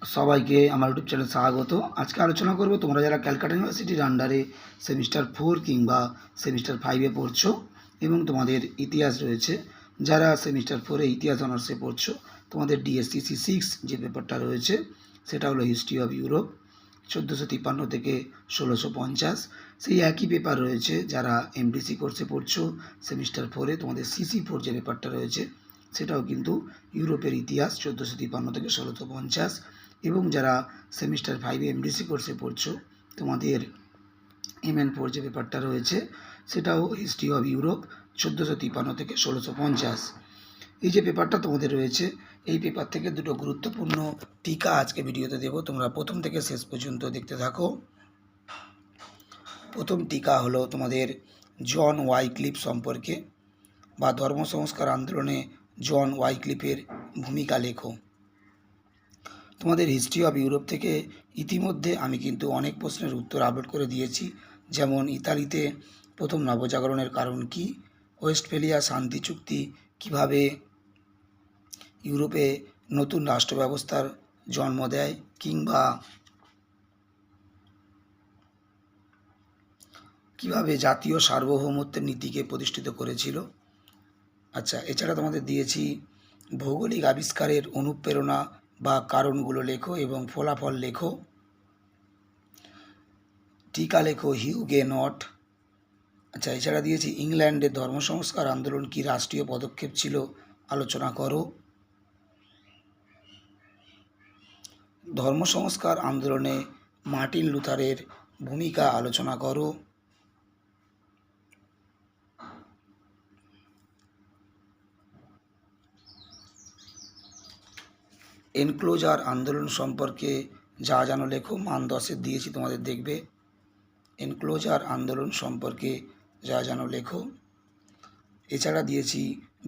সবাইকে আমার ইউটিউব চ্যানেলে স্বাগত। আজকে আলোচনা করব তোমরা যারা ক্যালকাটা ইউনিভার্সিটির আন্ডারে সেমিস্টার 4 কিংবা সেমিস্টার 5-এ পড়ছো এবং তোমাদের ইতিহাস রয়েছে, যারা সেমিস্টার 4-এ ইতিহাস অনার্সে পড়ছো, তোমাদের ডিএসসিসি 6 যে পেপারটা রয়েছে সেটা হলো হিস্ট্রি অফ ইউরোপ 1453 থেকে 1650। সেই একই পেপার রয়েছে যারা এমডিসি কোর্সে পড়ছো সেমিস্টার 4-এ, তোমাদের সিসি 4 যে পেপারটা রয়েছে সেটাও কিন্তু ইউরোপের ইতিহাস 1453 থেকে 1650। এবং যারা সেমিস্টার 5-এ এমডিসি কোর্সে পড়ছো, তোমাদের MN4 যে পেপারটা রয়েছে সেটাও হিস্ট্রি অফ ইউরোপ 1453 থেকে 1650। এই যে পেপারটা তোমাদের রয়েছে, এই পেপার থেকে দুটো গুরুত্বপূর্ণ টিকা আজকে ভিডিওতে দেব, তোমরা প্রথম থেকে শেষ পর্যন্ত দেখতে থাকো। প্রথম টিকা হলো তোমাদের জন ওয়াইক্লিফ সম্পর্কে, বা ধর্ম সংস্কার আন্দোলনে জন ওয়াইক্লিফের ভূমিকা লেখো। তোমাদের হিস্ট্রি অফ ইউরোপ থেকে ইতিমধ্যে আমি কিন্তু অনেক প্রশ্নের উত্তর আপলোড করে দিয়েছি, যেমন ইতালিতে প্রথম নবজাগরণের কারণ কি, ওয়েস্টফেলিয়া শান্তি চুক্তি কিভাবে ইউরোপে নতুন রাষ্ট্র ব্যবস্থার জন্ম দেয়, কিংবা কিভাবে জাতীয় সার্বভৌমত্বের নীতিকে প্রতিষ্ঠিত করেছিল। আচ্ছা, এছাড়া তোমাদের দিয়েছি ভৌগোলিক আবিষ্কারের অনুপ্রেরণা বা কারণগুলো লেখো এবং ফলাফল লেখো। টিকা লেখো হিউগেনট। আচ্ছা, এছাড়া দিয়েছি ইংল্যান্ডের ধর্ম সংস্কার আন্দোলন কি রাষ্ট্রীয় পদক্ষেপ ছিল, আলোচনা করো। ধর্ম সংস্কার আন্দোলনে মার্টিন লুথারের ভূমিকা আলোচনা করো। এনক্লোজার আন্দোলন সম্পর্কে যা জানো লেখো, মান 10 দিয়েছি, তোমাদের দেখবে। এনক্লোজার আন্দোলন সম্পর্কে যা জানো লেখো। এছাড়া দিয়েছি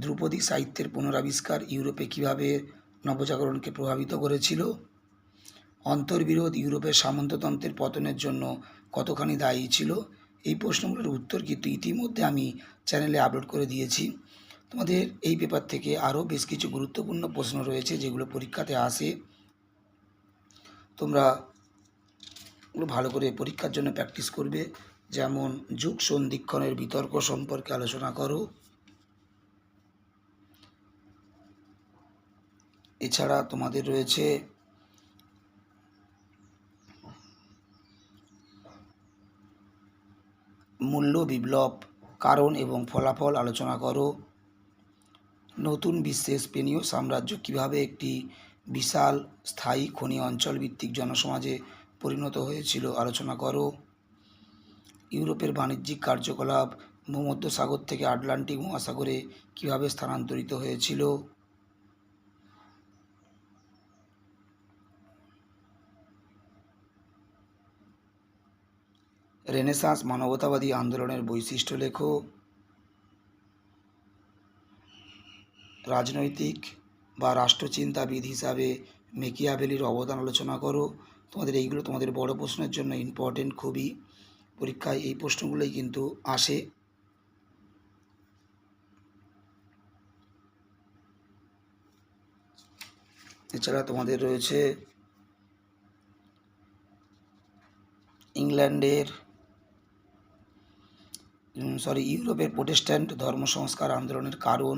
ধ্রুপদী সাহিত্যের পুনরাবিষ্কার ইউরোপে কিভাবে নবজাগরণকে প্রভাবিত করেছিল। অন্তর্বিরোধ ইউরোপের সামন্ততন্ত্রের পতনের জন্য কতখানি দায়ী ছিল। এই প্রশ্নগুলোর উত্তর কিন্তু ইতিমধ্যে আমি চ্যানেলে আপলোড করে দিয়েছি। তোমাদের এই পেপার থেকে আরও বেশ কিছু গুরুত্বপূর্ণ প্রশ্ন রয়েছে যেগুলো পরীক্ষাতে আসে, তোমরা ওগুলো ভালো করে পরীক্ষার জন্য প্র্যাকটিস করবে। যেমন যুগ সন্ধিক্ষণের বিতর্ক সম্পর্কে আলোচনা করো। এছাড়া তোমাদের রয়েছে মূল্য বিপ্লব কারণ এবং ফলাফল আলোচনা করো। নতুন বিশ্বে স্পেনীয় সাম্রাজ্য কিভাবে একটি বিশাল স্থায়ী খনি অঞ্চল ভিত্তিক জনসমাজে পরিণত হয়েছিল, আলোচনা করো। ইউরোপের বাণিজ্যিক কার্যকলাপ ভূমধ্যসাগর থেকে আটলান্টিক মহাসাগরে কিভাবে স্থানান্তরিত হয়েছিল। রেনেসাঁস মানবতাবাদী আন্দোলনের বৈশিষ্ট্য লেখো। রাজনৈতিক বা রাষ্ট্রচিন্তাবিদ হিসাবে মেকিয়াভেলির অবদান আলোচনা করো। তোমাদের এইগুলো তোমাদের বড় প্রশ্নের জন্য ইম্পর্টেন্ট, খুবই পরীক্ষায় এই প্রশ্নগুলোই কিন্তু আসে। এছাড়া তোমাদের রয়েছে ইউরোপের প্রোটেস্ট্যান্ট ধর্ম সংস্কার আন্দোলনের কারণ।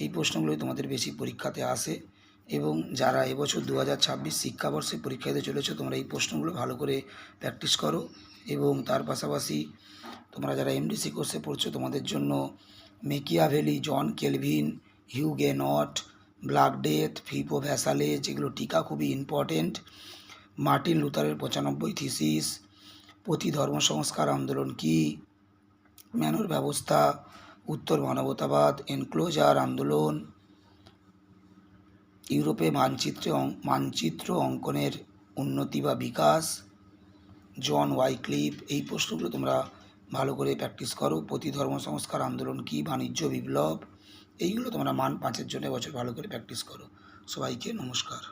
এই প্রশ্নগুলোই তোমাদের বেশি পরীক্ষাতে আসে, এবং যারা এবছর 2026 শিক্ষাবর্ষে পরীক্ষা দিতে চলেছো, তোমরা এই প্রশ্নগুলো ভালো করে প্র্যাকটিস করো। এবং তার পাশাপাশি তোমরা যারা এমডিসি কোর্সে পড়ছো, তোমাদের জন্য মেকিয়াভেলি, জন কেলভিন, হিউগেনট, ব্ল্যাক ডেথ, ফিলিপো ভ্যাসালে, যেগুলো টিকা খুবই ইম্পর্টেন্ট। মার্টিন লুথারের 95 থিসিস, প্রতি ধর্ম সংস্কার আন্দোলন কি, ম্যানোর ব্যবস্থা, উত্তর মানবতাবাদ, এনক্লোজার আন্দোলন, ইউরোপে মানচিত্র অঙ্কনের উন্নতি বা বিকাশ, জন ওয়াইক্লিফ। এই প্রশ্নগুলো তোমরা ভালো করে প্র্যাকটিস করো। প্রতি ধর্ম সংস্কার আন্দোলন কি, বাণিজ্য বিপ্লব, এইগুলো তোমরা মান 5-এর জন্য এবছর ভালো করে প্র্যাকটিস করো। সবাইকে নমস্কার।